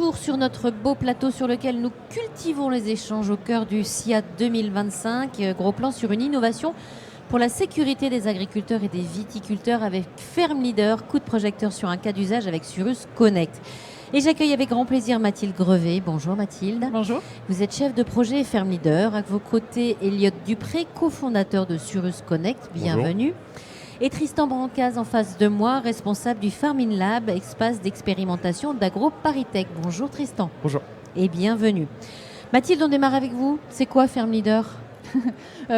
retour sur notre beau plateau sur lequel nous cultivons les échanges au cœur du SIA 2025. Gros plan sur une innovation pour la sécurité des agriculteurs et des viticulteurs avec Ferme Leader. Coup de projecteur sur un cas d'usage avec Surus Connect. Et j'accueille avec grand plaisir Mathilde Grevet. Bonjour Mathilde. Bonjour. Vous êtes chef de projet Ferme Leader. À vos côtés, Elliot Dupré, cofondateur de Surus Connect. Bienvenue. Bonjour. Et Tristan Brancaz en face de moi, responsable du Farming Lab, espace d'expérimentation d'AgroParisTech. Bonjour Tristan. Bonjour. Et bienvenue. Mathilde, on démarre avec vous. C'est quoi Ferme Leader ?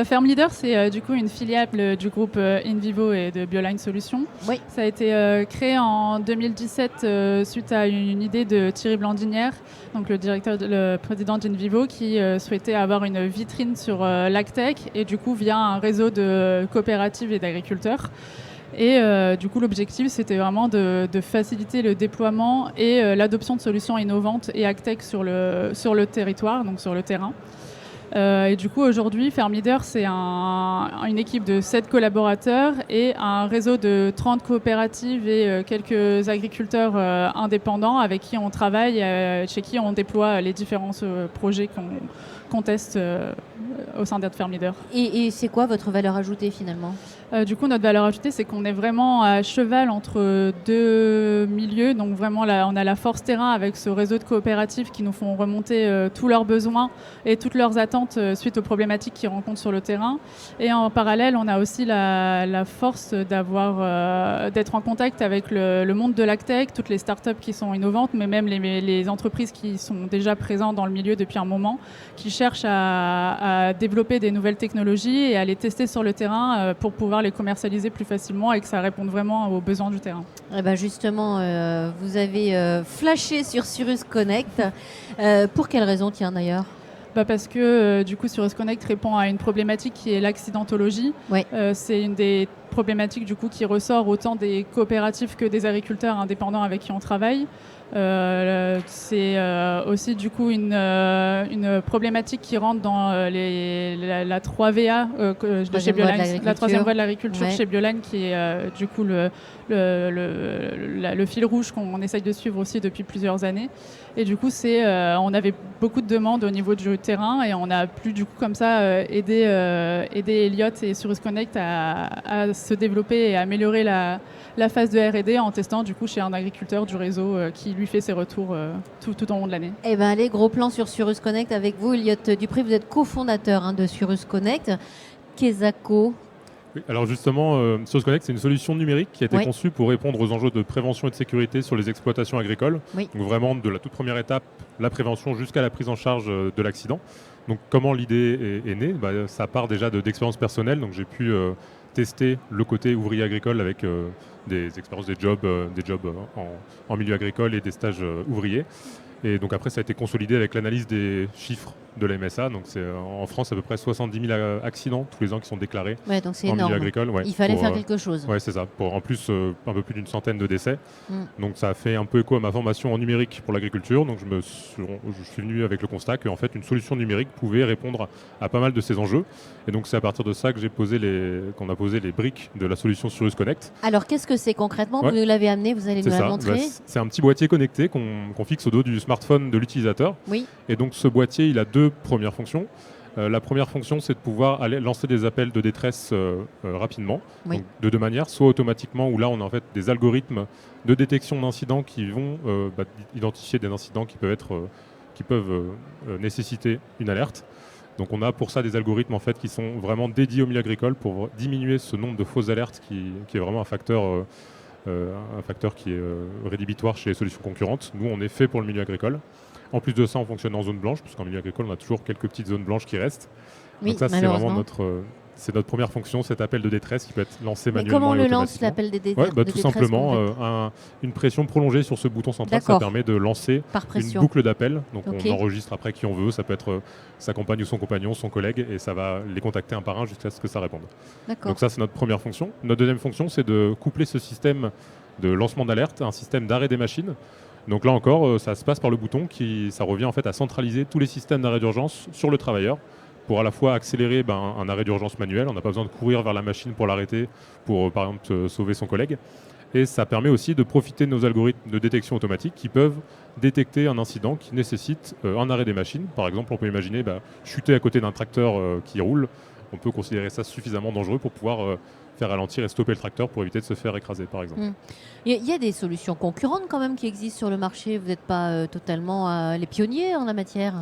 Ferme Leader, c'est du coup une filiale du groupe InVivo et de Bioline Solutions. Oui. Ça a été créé en 2017 suite à une idée de Thierry Blandinière, donc le président d'InVivo, qui souhaitait avoir une vitrine sur l'agtech et du coup via un réseau de coopératives et d'agriculteurs. Et du coup, l'objectif, c'était vraiment de faciliter le déploiement et l'adoption de solutions innovantes et agtech sur le territoire, donc sur le terrain. Et du coup, aujourd'hui, Ferme Leader, c'est une équipe de 7 collaborateurs et un réseau de 30 coopératives et quelques agriculteurs indépendants avec qui on travaille, chez qui on déploie les différents projets qu'on teste au sein de Ferme Leader. Et c'est quoi votre valeur ajoutée finalement ? Du coup, notre valeur ajoutée, c'est qu'on est vraiment à cheval entre deux milieux. Donc vraiment, là, on a la force terrain avec ce réseau de coopératives qui nous font remonter tous leurs besoins et toutes leurs attentes suite aux problématiques qu'ils rencontrent sur le terrain. Et en parallèle, on a aussi la force d'être en contact avec le monde de l'agtech, toutes les startups qui sont innovantes, mais même les entreprises qui sont déjà présentes dans le milieu depuis un moment, qui cherchent à développer des nouvelles technologies et à les tester sur le terrain pour pouvoir les commercialiser plus facilement et que ça réponde vraiment aux besoins du terrain. Et ben justement, vous avez flashé sur Surus Connect. Pour quelle raison, tiens d'ailleurs ? Parce que du coup, Surus Connect répond à une problématique qui est l'accidentologie. Oui. C'est une des problématiques du coup qui ressort autant des coopératives que des agriculteurs indépendants avec qui on travaille. C'est aussi du coup une problématique qui rentre dans la 3VA de chez Bioline, la troisième voie de l'agriculture chez Bioline, qui est du coup le fil rouge qu'on essaye de suivre aussi depuis plusieurs années. Et du coup, on avait beaucoup de demandes au niveau du terrain et on a pu du coup comme ça aider Elliot et Surus Connect à se développer et à améliorer la phase de R&D en testant du coup chez un agriculteur du réseau qui lui fait ses retours tout au long de l'année. Eh ben allez, gros plan sur Surus Connect avec vous, Elliot Dupré. Vous êtes cofondateur de Surus Connect. Quesaco. Oui, alors justement, Surus Connect, c'est une solution numérique qui a été conçue pour répondre aux enjeux de prévention et de sécurité sur les exploitations agricoles. Oui. Donc vraiment de la toute première étape, la prévention, jusqu'à la prise en charge de l'accident. Donc comment l'idée est née ? Ça part déjà d'expériences personnelles. Donc j'ai pu tester le côté ouvrier agricole avec des expériences, des jobs en milieu agricole et des stages ouvriers. Et donc après, ça a été consolidé avec l'analyse des chiffres de la MSA. Donc c'est en France à peu près 70 000 accidents tous les ans qui sont déclarés donc c'est en énorme. milieu agricole. Il fallait faire quelque chose. Oui, c'est ça. Pour en plus un peu plus d'une centaine de décès. Donc ça a fait un peu écho à ma formation en numérique pour l'agriculture. Donc je suis venu avec le constat qu'en fait une solution numérique pouvait répondre à pas mal de ces enjeux. Et donc c'est à partir de ça que qu'on a posé les briques de la solution Surus Connect. Alors qu'est-ce que c'est concrètement ? Vous nous l'avez amené, vous allez nous la montrer. C'est un petit boîtier connecté qu'on fixe au dos du smartphone de l'utilisateur. Oui. Et donc ce boîtier, il a deux premières fonctions. La première fonction, c'est de pouvoir aller lancer des appels de détresse rapidement, donc de deux manières, soit automatiquement, où là on a en fait des algorithmes de détection d'incidents qui vont identifier des incidents qui peuvent nécessiter une alerte. Donc on a pour ça des algorithmes en fait qui sont vraiment dédiés au milieu agricole pour diminuer ce nombre de fausses alertes qui est vraiment un facteur qui est rédhibitoire chez les solutions concurrentes. Nous, on est fait pour le milieu agricole. En plus de ça, on fonctionne en zone blanche, parce qu'en milieu agricole, on a toujours quelques petites zones blanches qui restent. Oui, donc ça, c'est vraiment notre première fonction, cet appel de détresse qui peut être lancé manuellement. Comment on le lance, l'appel de détresse ? Tout simplement, une pression prolongée sur ce bouton central, ça permet de lancer une boucle d'appel. Donc on enregistre après qui on veut, ça peut être sa compagne ou son compagnon, son collègue, et ça va les contacter un par un jusqu'à ce que ça réponde. Donc ça, c'est notre première fonction. Notre deuxième fonction, c'est de coupler ce système de lancement d'alerte à un système d'arrêt des machines. Donc là encore, ça se passe par le bouton ça revient en fait à centraliser tous les systèmes d'arrêt d'urgence sur le travailleur pour à la fois accélérer un arrêt d'urgence manuel. On n'a pas besoin de courir vers la machine pour l'arrêter, pour par exemple sauver son collègue. Et ça permet aussi de profiter de nos algorithmes de détection automatique qui peuvent détecter un incident qui nécessite un arrêt des machines. Par exemple, on peut imaginer chuter à côté d'un tracteur qui roule. On peut considérer ça suffisamment dangereux pour pouvoir faire ralentir et stopper le tracteur pour éviter de se faire écraser, par exemple. Il y a des solutions concurrentes quand même qui existent sur le marché. Vous n'êtes pas totalement les pionniers en la matière.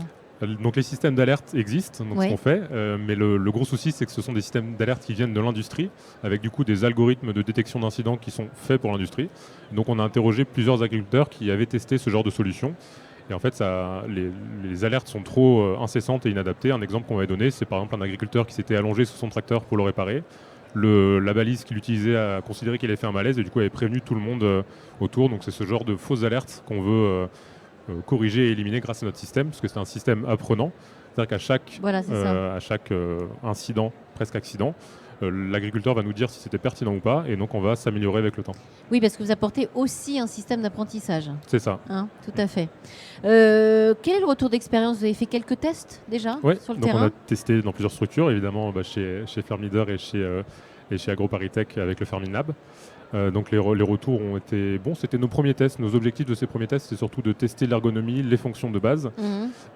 Donc les systèmes d'alerte existent, donc Oui. ce qu'on fait, mais le gros souci c'est que ce sont des systèmes d'alerte qui viennent de l'industrie, avec du coup des algorithmes de détection d'incidents qui sont faits pour l'industrie. Donc on a interrogé plusieurs agriculteurs qui avaient testé ce genre de solution. Et en fait, les alertes sont trop incessantes et inadaptées. Un exemple qu'on m'avait donné, c'est par exemple un agriculteur qui s'était allongé sous son tracteur pour le réparer. La balise qu'il utilisait a considéré qu'il avait fait un malaise et du coup avait prévenu tout le monde autour. Donc c'est ce genre de fausses alertes qu'on veut corriger et éliminer grâce à notre système, parce que c'est un système apprenant. C'est-à-dire qu'à chaque incident, presque accident, l'agriculteur va nous dire si c'était pertinent ou pas, et donc on va s'améliorer avec le temps. Oui, parce que vous apportez aussi un système d'apprentissage. C'est ça. Tout à fait. Quel est le retour d'expérience? Vous avez fait quelques tests déjà sur le donc terrain? on a testé dans plusieurs structures, évidemment chez Farm Leader et chez AgroParisTech avec le Farming Lab. Donc les retours ont été bons. C'était nos premiers tests. Nos objectifs de ces premiers tests, c'est surtout de tester l'ergonomie, les fonctions de base.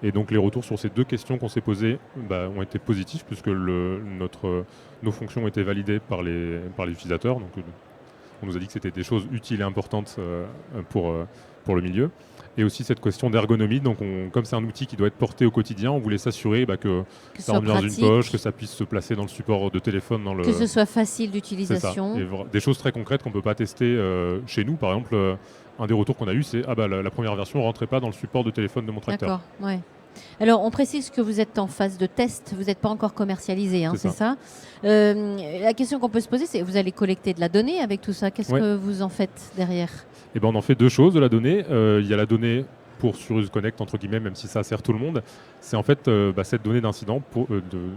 Et donc les retours sur ces deux questions qu'on s'est posées ont été positifs, puisque nos fonctions ont été validées par les utilisateurs. Donc on nous a dit que c'était des choses utiles et importantes pour le milieu. Et aussi cette question d'ergonomie. Donc comme c'est un outil qui doit être porté au quotidien, on voulait s'assurer que ça rentre dans une poche, que ça puisse se placer dans le support de téléphone. Que ce soit facile d'utilisation. C'est ça. Et des choses très concrètes qu'on ne peut pas tester chez nous. Par exemple, un des retours qu'on a eu, c'est la première version ne rentrait pas dans le support de téléphone de mon tracteur. D'accord, ouais. Alors, on précise que vous êtes en phase de test, vous n'êtes pas encore commercialisé, c'est ça. La question qu'on peut se poser, c'est vous allez collecter de la donnée avec tout ça. Qu'est-ce que vous en faites derrière? On en fait deux choses de la donnée. Il y a la donnée pour Cirrus Connect, entre guillemets, même si ça sert tout le monde. C'est en fait cette donnée d'incident,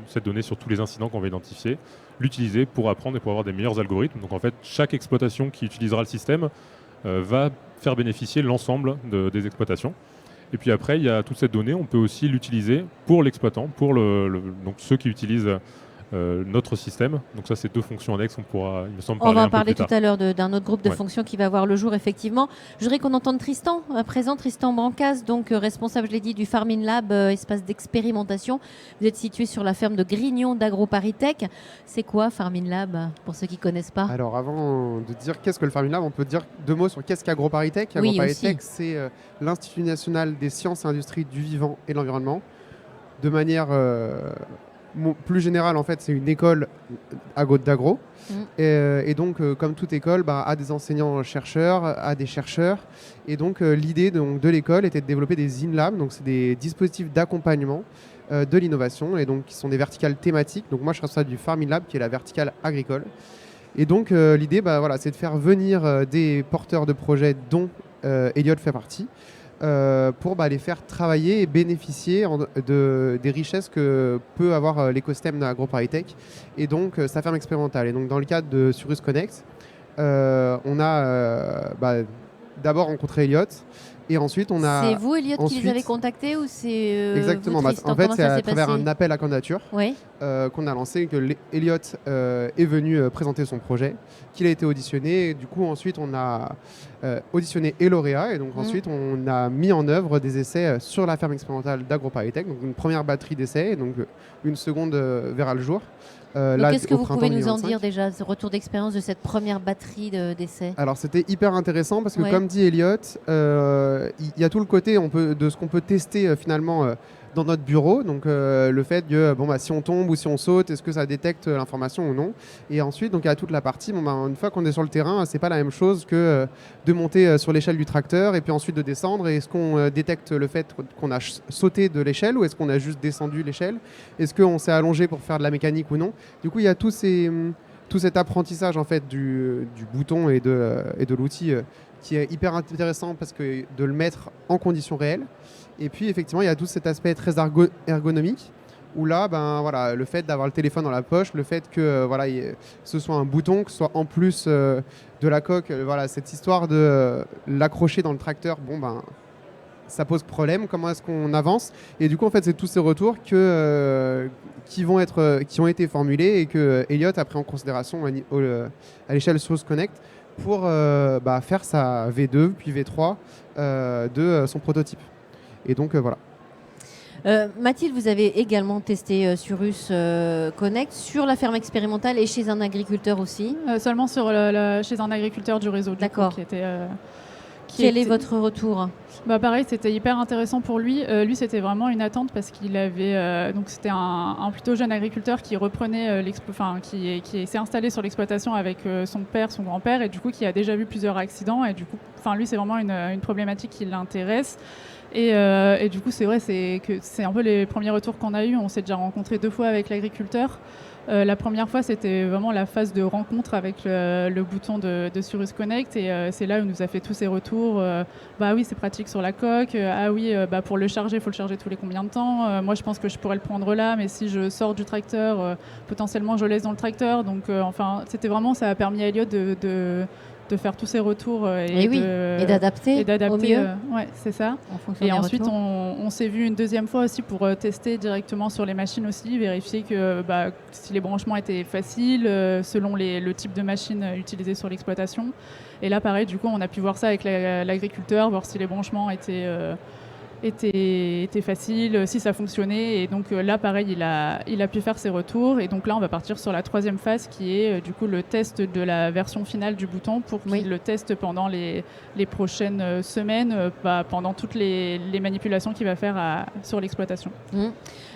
cette donnée sur tous les incidents qu'on va identifier, l'utiliser pour apprendre et pour avoir des meilleurs algorithmes. Donc en fait, chaque exploitation qui utilisera le système va faire bénéficier l'ensemble des exploitations. Et puis après, il y a toute cette donnée, on peut aussi l'utiliser pour l'exploitant, pour donc ceux qui utilisent notre système. Donc ça, c'est deux fonctions annexes, il me semble, on va en parler tout à l'heure d'un autre groupe de fonctions qui va voir le jour, effectivement. Je voudrais qu'on entende Tristan, à présent, Tristan Brancas, donc responsable, je l'ai dit, du Farming Lab, espace d'expérimentation. Vous êtes situé sur la ferme de Grignon d'AgroParisTech. C'est quoi Farming Lab, pour ceux qui ne connaissent pas? Alors avant de dire qu'est-ce que le Farming Lab, on peut dire deux mots sur qu'est-ce qu'AgroParisTech. Oui, AgroParisTech, c'est l'Institut national des sciences et industries du vivant et de l'environnement. De manière plus générale, en fait, c'est une école d'agro. Et donc, comme toute école, a des enseignants-chercheurs, a des chercheurs. Et donc, l'idée de l'école était de développer des InLab. Donc, c'est des dispositifs d'accompagnement de l'innovation, et donc qui sont des verticales thématiques. Donc, moi, je responsable du Farming Lab, qui est la verticale agricole. Et donc, l'idée, c'est de faire venir des porteurs de projets, dont Elliott fait partie, pour les faire travailler et bénéficier des richesses que peut avoir l'écosystème d'AgroParisTech et donc sa ferme expérimentale. Et donc dans le cadre de Cirrus Connect, on a d'abord rencontré Elliott, et ensuite on a... C'est vous, Elliott, qui les avez contactés, ou c'est exactement. vous, Tristan? En fait, Comment c'est ça à s'est travers passé? un appel à candidature qu'on a lancé, que Elliott est venu présenter son projet, qu'il a été auditionné. Et du coup, ensuite, on a auditionné et lauréat. Et donc, ensuite, on a mis en œuvre des essais sur la ferme expérimentale d'AgroParisTech. Donc, une première batterie d'essais, et donc une seconde verra le jour. Qu'est-ce que vous pouvez nous en dire déjà, ce retour d'expérience de cette première batterie d'essais? Alors c'était hyper intéressant parce que comme dit Elliott, il y a tout le côté de ce qu'on peut tester finalement dans notre bureau. Donc le fait que si on tombe ou si on saute, est-ce que ça détecte l'information ou non? Et ensuite, donc il y a toute la partie, une fois qu'on est sur le terrain, c'est pas la même chose que de monter sur l'échelle du tracteur et puis ensuite de descendre. Et est-ce qu'on détecte le fait qu'on a sauté de l'échelle, ou est-ce qu'on a juste descendu l'échelle? Est-ce qu'on s'est allongé pour faire de la mécanique ou non? Du coup, il y a tout cet apprentissage en fait du bouton et de l'outil qui est hyper intéressant, parce que de le mettre en conditions réelles. Et puis effectivement, il y a tout cet aspect très ergonomique, où là, le fait d'avoir le téléphone dans la poche, le fait que ce soit un bouton, que ce soit en plus de la coque, cette histoire de l'accrocher dans le tracteur, ça pose problème. Comment est-ce qu'on avance? Et du coup, en fait, c'est tous ces retours qui ont été formulés et que Elliott a pris en considération à l'échelle Cirrus Connect pour faire sa V2 puis V3 de son prototype. Et donc voilà. Mathilde, vous avez également testé Cirrus Connect sur la ferme expérimentale et chez un agriculteur aussi. Seulement chez un agriculteur du réseau. D'accord. Quel est votre retour ? Pareil, c'était hyper intéressant pour lui. Lui, c'était vraiment une attente parce qu'il avait donc c'était un plutôt jeune agriculteur qui reprenait qui s'est installé sur l'exploitation avec son père, son grand-père, et du coup qui a déjà vu plusieurs accidents. Et du coup, lui, c'est vraiment une problématique qui l'intéresse. Et du coup, c'est vrai, c'est un peu les premiers retours qu'on a eus. On s'est déjà rencontré 2 fois avec l'agriculteur. La première fois, c'était vraiment la phase de rencontre avec le bouton de Cirrus Connect, et c'est là où il nous a fait tous ces retours. Oui, c'est pratique sur la coque. Pour le charger, il faut le charger tous les combien de temps. Moi, je pense que je pourrais le prendre là, mais si je sors du tracteur, potentiellement, je le laisse dans le tracteur. Donc, c'était vraiment, ça a permis à Elliot de faire tous ces retours et d'adapter au mieux. Ouais, c'est ça. Et ensuite, on s'est vu une deuxième fois aussi pour tester directement sur les machines aussi, vérifier que si les branchements étaient faciles selon le type de machine utilisée sur l'exploitation. Et là, pareil, du coup, on a pu voir ça avec l'agriculteur, voir si les branchements étaient facile, si ça fonctionnait. Et donc là, pareil, il a pu faire ses retours. Et donc là, on va partir sur la 3e phase qui est du coup le test de la version finale du bouton pour qu'il le teste pendant les prochaines semaines, pendant toutes les manipulations qu'il va faire sur l'exploitation.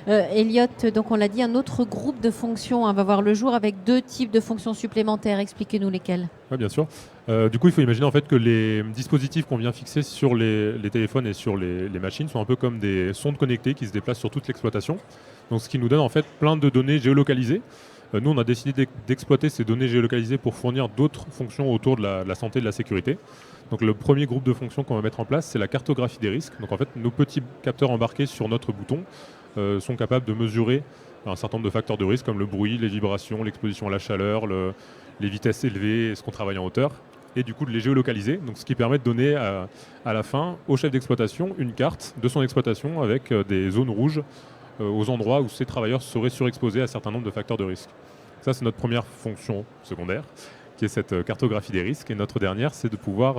Elliot, donc on l'a dit, un autre groupe de fonctions va voir le jour avec 2 types de fonctions supplémentaires. Expliquez-nous lesquelles. Oui, bien sûr. Du coup, il faut imaginer en fait que les dispositifs qu'on vient fixer sur les téléphones et sur les machines sont un peu comme des sondes connectées qui se déplacent sur toute l'exploitation. Donc, ce qui nous donne en fait plein de données géolocalisées. Nous, on a décidé d'exploiter ces données géolocalisées pour fournir d'autres fonctions autour de la santé et de la sécurité. Donc, le premier groupe de fonctions qu'on va mettre en place, c'est la cartographie des risques. Donc, en fait, nos petits capteurs embarqués sur notre bouton sont capables de mesurer un certain nombre de facteurs de risque comme le bruit, les vibrations, l'exposition à la chaleur, les vitesses élevées, est-ce qu'on travaille en hauteur, et du coup de les géolocaliser. Donc, ce qui permet de donner à la fin au chef d'exploitation une carte de son exploitation avec des zones rouges aux endroits où ces travailleurs seraient surexposés à un certain nombre de facteurs de risque. Ça, c'est notre première fonction secondaire, qui est cette cartographie des risques. Et notre dernière, c'est de pouvoir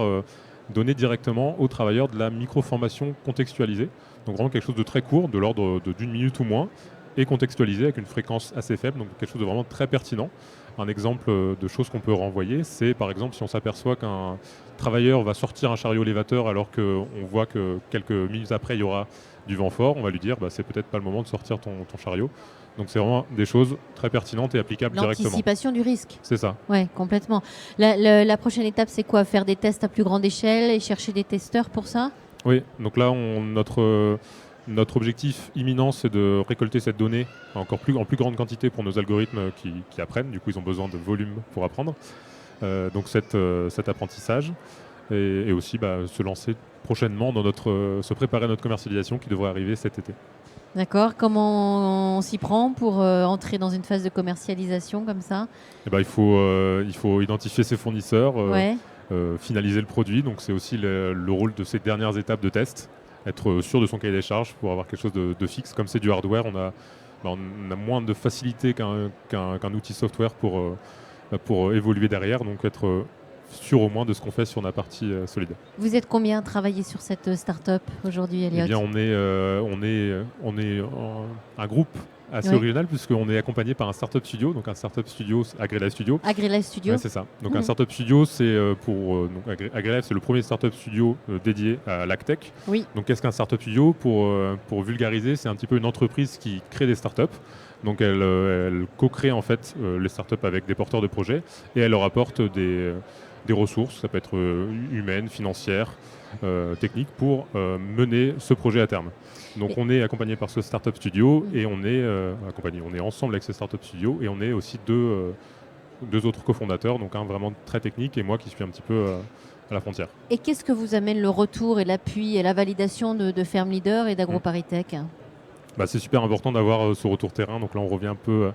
donner directement aux travailleurs de la micro-formation contextualisée. Donc vraiment quelque chose de très court, de l'ordre d'1 minute ou moins, et contextualisé avec une fréquence assez faible, donc quelque chose de vraiment très pertinent. Un exemple de choses qu'on peut renvoyer, c'est par exemple si on s'aperçoit qu'un travailleur va sortir un chariot élévateur alors qu'on voit que quelques minutes après il y aura du vent fort, on va lui dire c'est peut-être pas le moment de sortir ton chariot. Donc c'est vraiment des choses très pertinentes et applicables directement. L'anticipation du risque. C'est ça. Oui, complètement. La prochaine étape, c'est quoi ? Faire des tests à plus grande échelle et chercher des testeurs pour ça ? Oui, donc là, notre objectif imminent, c'est de récolter cette donnée en plus grande quantité pour nos algorithmes qui apprennent. Du coup, ils ont besoin de volume pour apprendre. Donc cet apprentissage et aussi se lancer prochainement se préparer à notre commercialisation qui devrait arriver cet été. D'accord. Comment on s'y prend pour entrer dans une phase de commercialisation comme ça ? Il faut identifier ses fournisseurs, finaliser le produit. Donc c'est aussi le rôle de ces dernières étapes de test. Être sûr de son cahier des charges pour avoir quelque chose de fixe. Comme c'est du hardware, on a moins de facilité qu'un outil software pour évoluer derrière. Donc être sûr au moins de ce qu'on fait sur la partie solide. Vous êtes combien à travailler sur cette start-up aujourd'hui, Elliot ? Eh bien, on est un groupe assez original puisqu'on est accompagné par un startup studio, donc un startup studio AgriLife Studio. AgriLife Studio. Ouais, c'est ça. Donc un startup studio, c'est AgriLife, c'est le premier startup studio dédié à l'agtech. Oui. Donc qu'est-ce qu'un startup studio ? Pour vulgariser, c'est un petit peu une entreprise qui crée des startups. Donc elle co-crée en fait les startups avec des porteurs de projets et elle leur apporte des ressources, ça peut être humaines, financières, techniques, pour mener ce projet à terme. Donc on est accompagné par ce Startup Studio et on est ensemble avec ce Startup Studio et on est aussi deux autres cofondateurs, donc un vraiment très technique et moi qui suis un petit peu à la frontière. Et qu'est-ce que vous amène le retour et l'appui et la validation de Ferme Leader et d'AgroParisTech ? C'est super important d'avoir ce retour terrain, donc là on revient un peu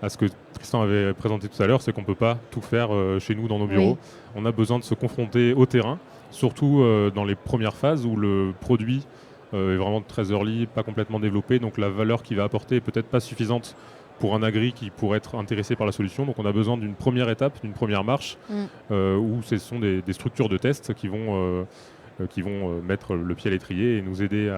à ce que Tristan avait présenté tout à l'heure, c'est qu'on ne peut pas tout faire chez nous dans nos bureaux. Oui. On a besoin de se confronter au terrain, surtout dans les premières phases où le produit est vraiment très early, pas complètement développé, donc la valeur qu'il va apporter est peut-être pas suffisante pour un agri qui pourrait être intéressé par la solution. Donc on a besoin d'une première étape, d'une première marche, où ce sont des structures de test qui vont mettre le pied à l'étrier et nous aider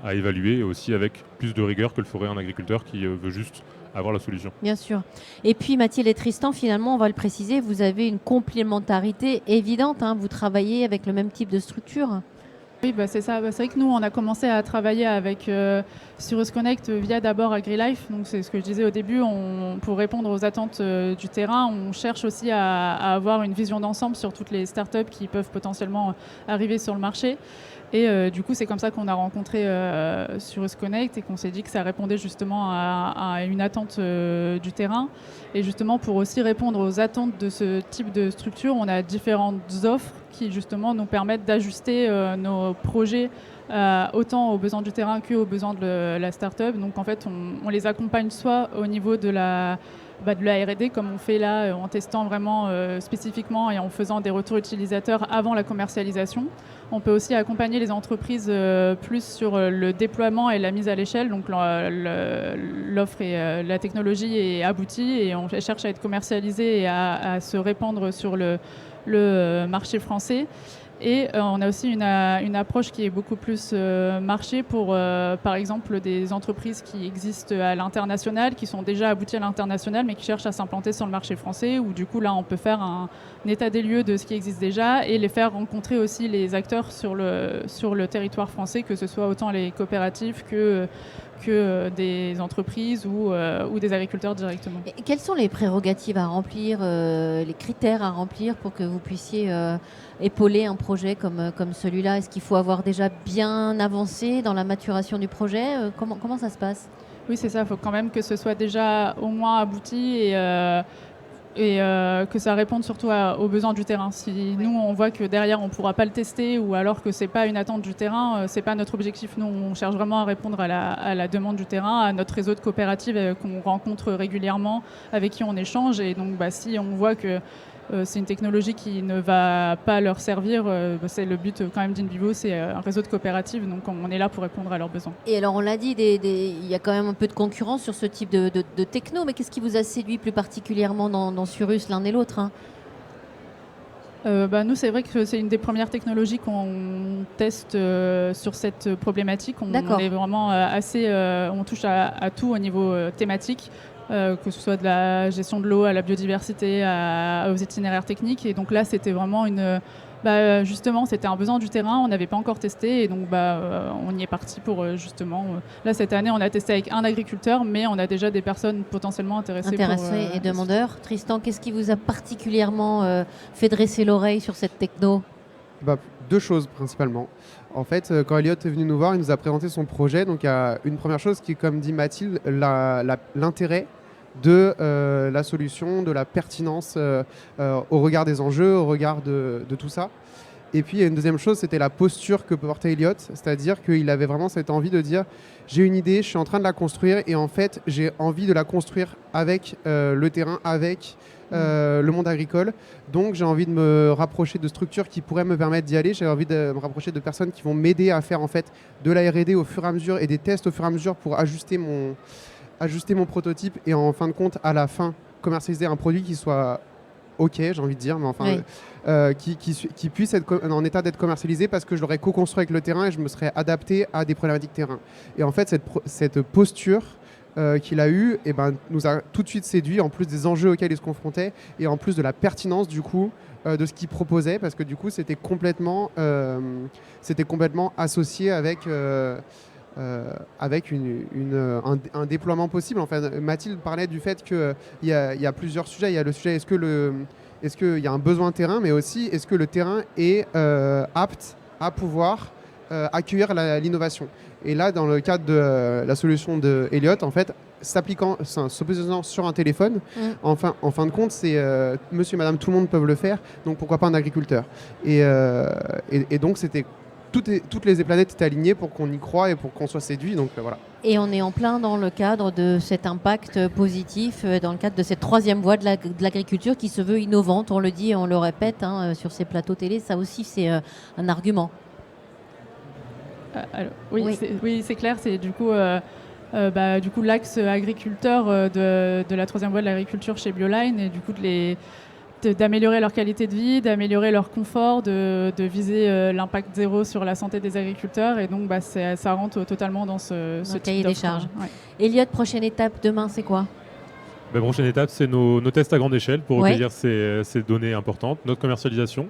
à évaluer, aussi avec plus de rigueur que le ferait un agriculteur qui veut juste avoir la solution. Bien sûr. Et puis Mathilde et Tristan, finalement, on va le préciser, vous avez une complémentarité évidente, hein, vous travaillez avec le même type de structure. Oui, c'est ça. C'est vrai que nous, on a commencé à travailler avec Cyrus Connect via d'abord AgriLife. Donc, c'est ce que je disais au début. Pour répondre aux attentes du terrain, on cherche aussi à avoir une vision d'ensemble sur toutes les startups qui peuvent potentiellement arriver sur le marché. Et du coup, c'est comme ça qu'on a rencontré Cyrus Connect et qu'on s'est dit que ça répondait justement à une attente du terrain. Et justement, pour aussi répondre aux attentes de ce type de structure, on a différentes offres qui justement nous permettent d'ajuster nos projets autant aux besoins du terrain qu'aux besoins de la start-up. Donc en fait, on les accompagne soit au niveau de la R&D, comme on fait là, en testant vraiment spécifiquement et en faisant des retours utilisateurs avant la commercialisation. On peut aussi accompagner les entreprises plus sur le déploiement et la mise à l'échelle. Donc l'offre et la technologie est aboutie et on cherche à être commercialisée et à se répandre sur le marché français. Et on a aussi une approche qui est beaucoup plus marché pour, par exemple, des entreprises qui existent à l'international, qui sont déjà abouties à l'international, mais qui cherchent à s'implanter sur le marché français, où du coup, là, on peut faire un état des lieux de ce qui existe déjà et les faire rencontrer aussi les acteurs sur le territoire français, que ce soit autant les coopératives que des entreprises ou des agriculteurs directement. Et quelles sont les prérogatives à remplir, les critères à remplir pour que vous puissiez épauler un projet comme celui-là? Est-ce qu'il faut avoir déjà bien avancé dans la maturation du projet? Comment ça se passe? Oui, c'est ça. Il faut quand même que ce soit déjà au moins abouti et que ça réponde surtout aux besoins du terrain. Si nous, on voit que derrière, on ne pourra pas le tester ou alors que ce n'est pas une attente du terrain, ce n'est pas notre objectif. Nous, on cherche vraiment à répondre à la demande du terrain, à notre réseau de coopératives qu'on rencontre régulièrement, avec qui on échange. Et donc, si on voit que c'est une technologie qui ne va pas leur servir, c'est le but quand même d'InVivo, c'est un réseau de coopératives, donc on est là pour répondre à leurs besoins. Et alors on l'a dit, il y a quand même un peu de concurrence sur ce type de techno, mais qu'est-ce qui vous a séduit plus particulièrement dans Cyrus, l'un et l'autre, hein? Nous, c'est vrai que c'est une des premières technologies qu'on teste sur cette problématique. On est vraiment on touche à tout au niveau thématique. Que ce soit de la gestion de l'eau à la biodiversité, aux itinéraires techniques. Et donc là, c'était vraiment justement, c'était un besoin du terrain, on n'avait pas encore testé, et donc on y est parti pour justement... là, cette année, on a testé avec un agriculteur, mais on a déjà des personnes potentiellement intéressées et demandeurs. Tristan, qu'est-ce qui vous a particulièrement fait dresser l'oreille sur cette techno? Deux choses principalement. En fait, quand Elliot est venu nous voir, il nous a présenté son projet. Donc il y a une première chose qui est, comme dit Mathilde, l'intérêt de la solution, de la pertinence au regard des enjeux, au regard de tout ça. Et puis il y a une deuxième chose, c'était la posture que portait Elliot, c'est-à-dire qu'il avait vraiment cette envie de dire j'ai une idée, je suis en train de la construire et en fait j'ai envie de la construire avec le terrain, avec le monde agricole. Donc j'ai envie de me rapprocher de structures qui pourraient me permettre d'y aller. J'ai envie de me rapprocher de personnes qui vont m'aider à faire en fait de la R&D au fur et à mesure et des tests au fur et à mesure pour ajuster mon prototype et en fin de compte à la fin commercialiser un produit qui soit ok, j'ai envie de dire, mais enfin qui puisse être en état d'être commercialisé parce que je l'aurais co-construit avec le terrain et je me serais adapté à des problématiques terrain. Et en fait cette posture qu'il a eu nous a tout de suite séduit, en plus des enjeux auxquels il se confrontait et en plus de la pertinence du coup de ce qu'il proposait, parce que du coup c'était complètement associé avec un déploiement possible. Enfin, Mathilde parlait du fait qu'il y a plusieurs sujets. Il y a le sujet est-ce qu'il y a un besoin terrain, mais aussi est-ce que le terrain est apte à pouvoir accueillir l'innovation. Et là, dans le cadre de la solution de Elliot, en fait, se positionnant sur un téléphone, en fin de compte, c'est monsieur et madame, tout le monde peuvent le faire, donc pourquoi pas un agriculteur. Et donc, c'était toutes les planètes étaient alignées pour qu'on y croie et pour qu'on soit séduit. Donc voilà. Et on est en plein dans le cadre de cet impact positif, dans le cadre de cette troisième voie de l'agriculture qui se veut innovante. On le dit et on le répète sur ces plateaux télé. Ça aussi, c'est un argument. Oui, c'est clair. C'est du coup du coup l'axe agriculteur de la troisième voie de l'agriculture chez Bioline, et du coup d'améliorer leur qualité de vie, d'améliorer leur confort, de viser l'impact zéro sur la santé des agriculteurs. Et donc, ça rentre totalement dans ce cahier des charges. Ouais. Elliot, prochaine étape demain, c'est quoi ? Prochaine étape, c'est nos tests à grande échelle pour recueillir ces données importantes, notre commercialisation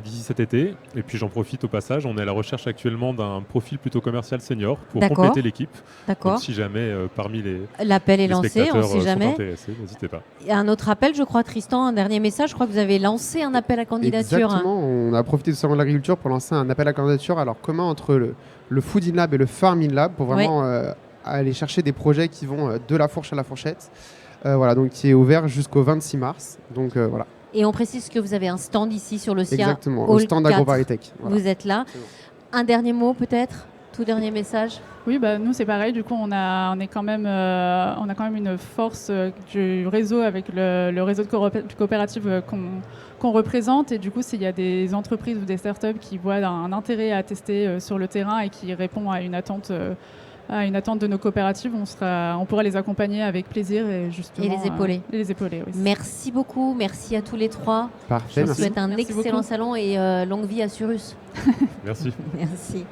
d'ici cet été. Et puis j'en profite au passage, on est à la recherche actuellement d'un profil plutôt commercial senior pour compléter l'équipe. Donc si jamais parmi l'appel est lancé, on ne sait jamais. N'hésitez pas. Et un autre appel, je crois, Tristan, un dernier message. Je crois que vous avez lancé un appel à candidature. Exactement, on a profité du salon de l'agriculture pour lancer un appel à candidature. Alors comment entre le Food in Lab et le Farm in Lab pour vraiment aller chercher des projets qui vont de la fourche à la fourchette. Donc qui est ouvert jusqu'au 26 mars. Donc voilà. Et on précise que vous avez un stand ici sur le SIA. Exactement, au stand AgroParisTech. Voilà. Vous êtes là. Un dernier mot peut-être ? Tout dernier message ? Oui, nous c'est pareil. Du coup, on a quand même une force du réseau avec le réseau de coopératives qu'on représente. Et du coup, s'il y a des entreprises ou des startups qui voient un intérêt à tester sur le terrain et qui répondent à une attente de nos coopératives, on pourra les accompagner avec plaisir et justement les épauler. Oui, merci beaucoup, merci à tous les trois. Parfait. Je vous souhaite un excellent salon et longue vie à Surus. Merci. Merci.